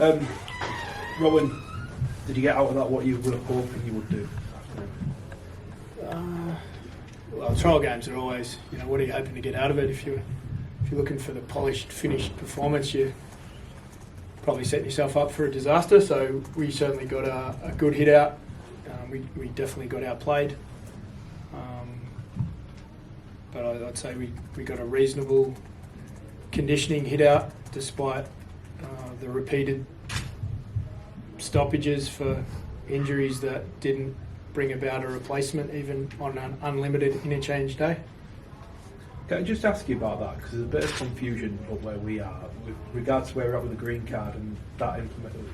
Rowan, did you get out of that what you were hoping you would do? Well, trial games are always, what are you hoping to get out of it? If you're looking for the polished, finished performance, you probably set yourself up for a disaster. So we certainly got a good hit out. We definitely got outplayed. But I'd say we got a reasonable conditioning hit out despite the repeated stoppages for injuries that didn't bring about a replacement even on an unlimited interchange day. Can I just ask you about that? Because there's a bit of confusion up where we are with regards to where we're at with the green card and that implemented.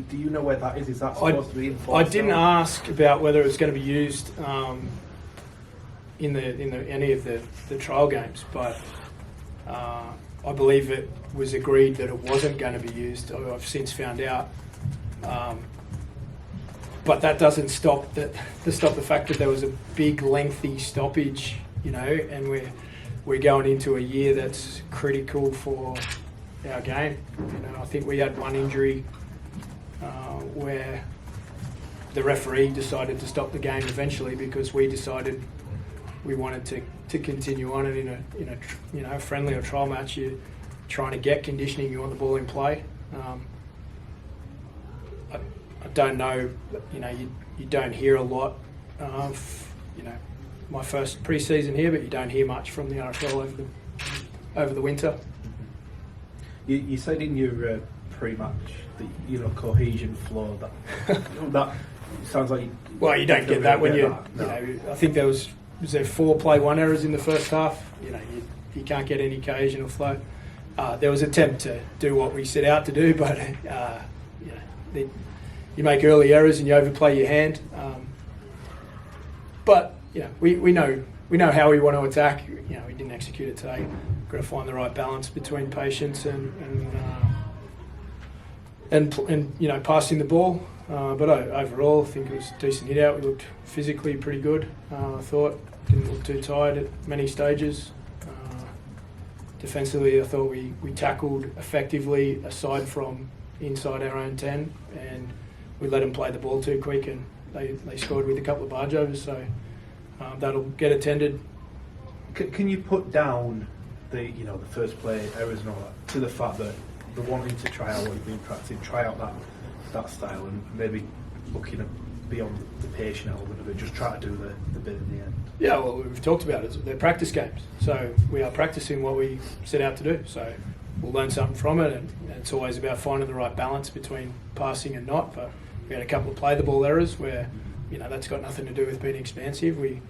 Do you know where that is? Is that supposed to be enforced? I didn't ask about whether it was going to be used in any of the trial games, but I believe it was agreed that it wasn't going to be used. I've since found out. But that doesn't stop the fact that there was a big, lengthy stoppage, and we're going into a year that's critical for our game. I think we had one injury where the referee decided to stop the game eventually because we decided we wanted to continue on, and in a friendly or trial match, you're trying to get conditioning, you want the ball in play. I don't know, you don't hear a lot of, my first pre-season here, but you don't hear much from the RFL over the winter. You said in your pre-match that, cohesion, flow, that sounds like... Well, you don't get that when I think was there 4 play 1 errors in the first half? You can't get any cohesion or flow. There was an attempt to do what we set out to do, but you make early errors and you overplay your hand. But we know how we want to attack. We didn't execute it today. Got to find the right balance between patience and passing the ball. But overall, I think it was a decent hit out. We looked physically pretty good. I thought didn't look too tired at many stages. Defensively, I thought we tackled effectively aside from inside our own 10, and we let them play the ball too quick, and they scored with a couple of barge overs, so that'll get attended. Can you put down the first play errors and all that to the fact that they're wanting to try out what you've been practicing, try out that style, and maybe looking at beyond the patient element of it, just try to do the bit in the end? Yeah, well, we've talked about it. They're practice games, so we are practicing what we set out to do. So we'll learn something from it, and it's always about finding the right balance between passing and not. But we had a couple of play the ball errors where that's got nothing to do with being expansive. We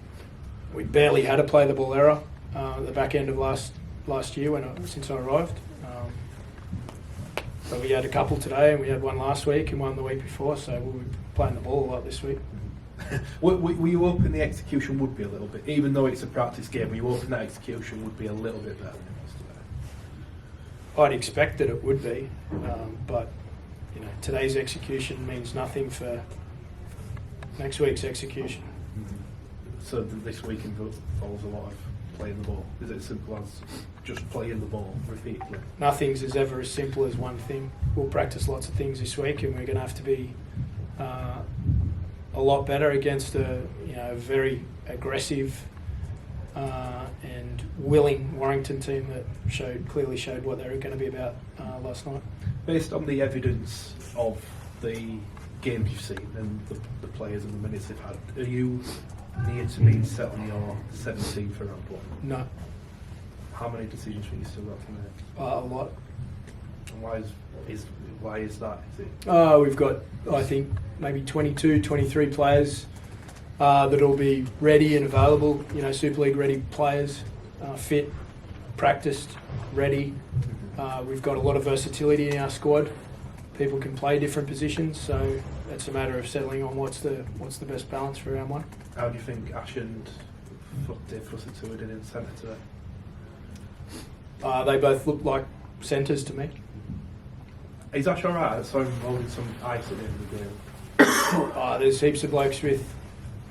barely had a play the ball error at the back end of last year since I arrived. So we had a couple today, and we had one last week and one the week before. So we'll be playing the ball a lot this week. Were you hoping the execution would be a little bit, even though it's a practice game, were you hoping that execution would be a little bit better than it was today? I'd expect that it would be, but today's execution means nothing for next week's execution. So this week involves a lot of playing the ball. Is it as simple as just playing the ball repeatedly? Nothing's ever as simple as one thing. We'll practice lots of things this week, and we're going to have to be a lot better against a very aggressive and willing Warrington team that clearly showed what they were going to be about last night. Based on the evidence of the games you've seen and the players and the minutes they've had, are you near to being set on your 17 for round 1? No. How many decisions have you still got to make? A lot. And why is that? Is it? We've got, I think, maybe 22, 23 players that'll be ready and available. Super League ready players, fit, practiced, ready. We've got a lot of versatility in our squad. People can play different positions, so it's a matter of settling on what's the best balance for round 1. How do you think Ash and Dave Fussett did in centre today? They both look like centres to me. Is Ash alright? I saw him holding some ice at the end of the game. There's heaps of blokes with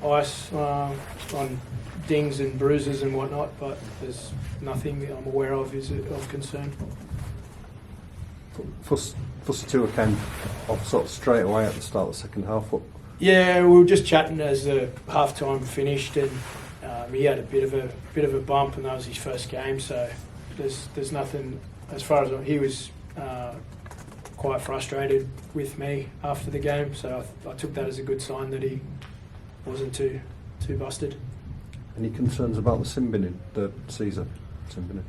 ice on dings and bruises and whatnot, but there's nothing that I'm aware of is of concern. Fusatua came off sort of straight away at the start of the second half. Yeah, we were just chatting as the half time finished, and he had a bit of a bump, and that was his first game. So there's nothing as far as he was quite frustrated with me after the game. So I took that as a good sign that he wasn't too busted. Any concerns about the sin binning, the Caesar sin binning?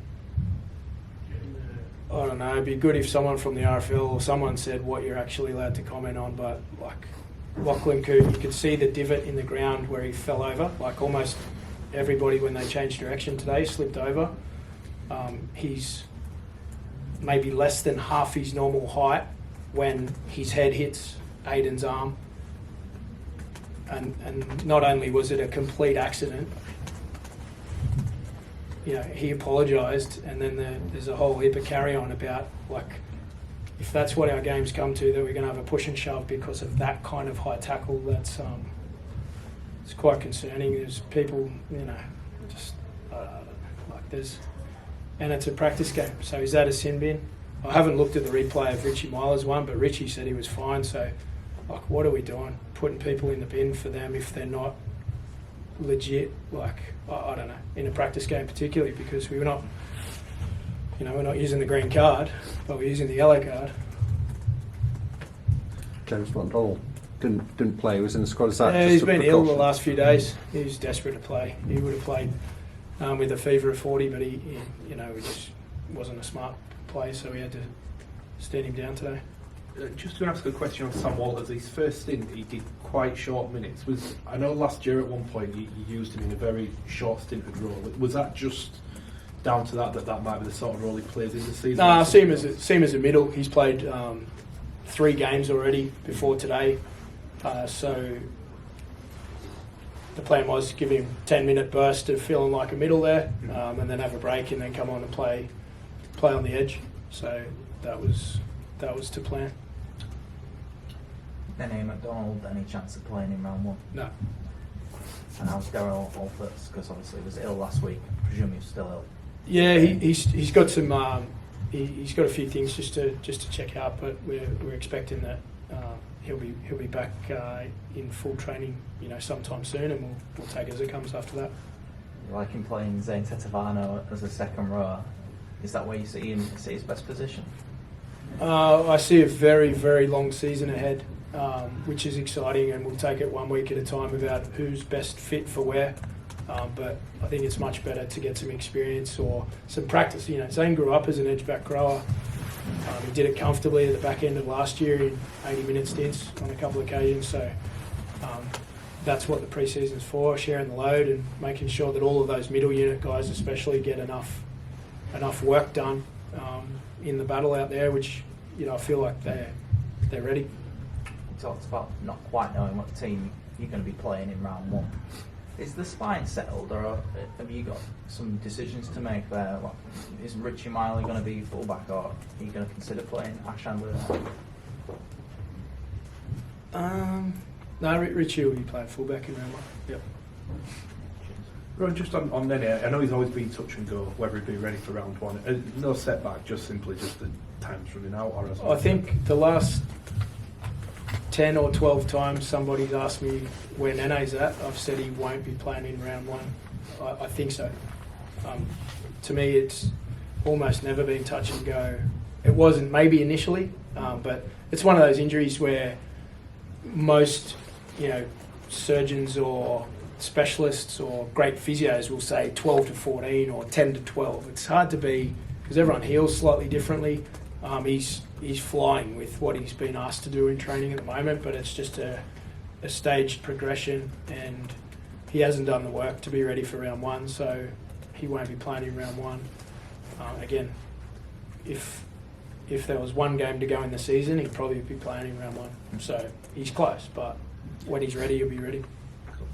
I don't know. It'd be good if someone from the RFL or someone said what you're actually allowed to comment on. But like Lachlan Coote, you could see the divot in the ground where he fell over. Like almost everybody when they changed direction today slipped over. He's maybe less than half his normal height when his head hits Aiden's arm. And not only was it a complete accident, he apologised, and then there's a whole heap of carry-on about, like, if that's what our games come to, that we're going to have a push and shove because of that kind of high tackle, that's it's quite concerning. There's people, just like there's, and it's a practice game. So is that a sin bin? I haven't looked at the replay of Richie Myler's one, but Richie said he was fine. So, like, what are we doing? Putting people in the bin for them if they're not legit, like, I don't know, in a practice game particularly, because we're not using the green card, but we're using the yellow card. James McDonald didn't play. He was in the squad. Is that Yeah, just he's a been precaution? ill the last few days. He was desperate to play. He would have played with a fever of 40, but he just wasn't a smart play, so we had to stand him down today. Just to ask a question on Sam Walters, his first stint he did quite short minutes. I know last year at one point you used him in a very short stinted role. Was that just down to that might be the sort of role he plays in the season? No, I see him as a middle. He's played 3 games already before today, so the plan was to give him 10-minute burst of feeling like a middle there, and then have a break and then come on and play on the edge. So that was to plan. Neneh McDonald, any chance of playing in round 1? No. And how's Daryl Alfords? Because obviously he was ill last week. I presume he was still ill. Yeah, he's got some. He's got a few things just to check out, but we're expecting that he'll be back in full training, sometime soon, and we'll take it as it comes after that. You like him playing Zane Tetevano as a second rower? Is that where you see his best position? I see a very, very long season ahead, which is exciting, and we'll take it one week at a time about who's best fit for where. But I think it's much better to get some experience or some practice. Zane grew up as an edge-back grower. He did it comfortably at the back end of last year in 80-minute stints on a couple of occasions. So that's what the pre-season's for, sharing the load and making sure that all of those middle unit guys especially get enough work done in the battle out there, which I feel like they're ready. You talked about not quite knowing what team you're going to be playing in round 1. Is the spine settled, or have you got some decisions to make there? Like, is Richie Miley going to be fullback, or are you going to consider playing Ash Andrew? No, Richie will be playing fullback in round 1. Yep. Rohan, just on Neneh, I know he's always been touch and go, whether he'd be ready for round 1. No setback, just simply the time's running out. Or as I think the last 10 or 12 times somebody's asked me where Neneh's at, I've said he won't be playing in round 1. I think so. To me, it's almost never been touch and go. It wasn't maybe initially, but it's one of those injuries where most, surgeons or specialists or great physios will say 12 to 14 or 10 to 12. It's hard to be, because everyone heals slightly differently. He's flying with what he's been asked to do in training at the moment, but it's just a staged progression, and he hasn't done the work to be ready for round 1, so he won't be playing in round 1. Again, if there was one game to go in the season, he'd probably be playing in round 1. So he's close, but when he's ready, he'll be ready.